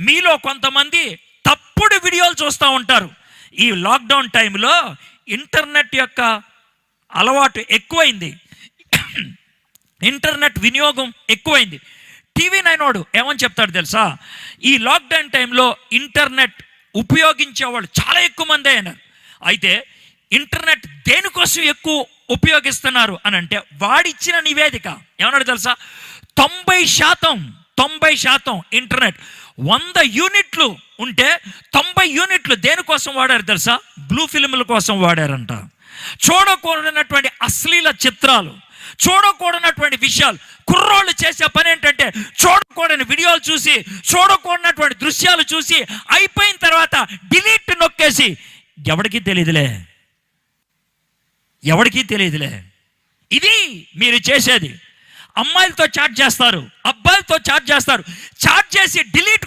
మీలో కొంతమంది తప్పుడు వీడియోలు చూస్తూ ఉంటారు. ఈ లాక్డౌన్ టైంలో ఇంటర్నెట్ యొక్క అలవాటు ఎక్కువైంది, ఇంటర్నెట్ వినియోగం ఎక్కువైంది. టీవీ నైన్ వాడు ఏమని చెప్తాడు తెలుసా? ఈ లాక్డౌన్ టైంలో ఇంటర్నెట్ ఉపయోగించేవాళ్ళు చాలా ఎక్కువ మంది అయినారు. అయితే ఇంటర్నెట్ దేనికోసం ఎక్కువ ఉపయోగిస్తున్నారు అని అంటే వాడిచ్చిన నివేదిక ఏమన్నాడు తెలుసా? 90% ఇంటర్నెట్ 100 యూనిట్లు ఉంటే 90 యూనిట్లు దేనికోసం వాడారు తెలుసా? బ్లూ ఫిల్ముల కోసం వాడారంట. చూడకూడనటువంటి అశ్లీల చిత్రాలు, చూడకూడనటువంటి విషయాలు. కుర్రోళ్ళు చేసే పని ఏంటంటే చూడకూడని వీడియోలు చూసి, చూడకూడనటువంటి దృశ్యాలు చూసి అయిపోయిన తర్వాత డిలీట్ నొక్కేసి ఎవరికీ తెలియదులే. ఇది మీరు చేసేది. అమ్మాయిలతో చాట్ చేస్తారు, అబ్బాయిలతో చాట్ చేస్తారు, చాట్ చేసి డిలీట్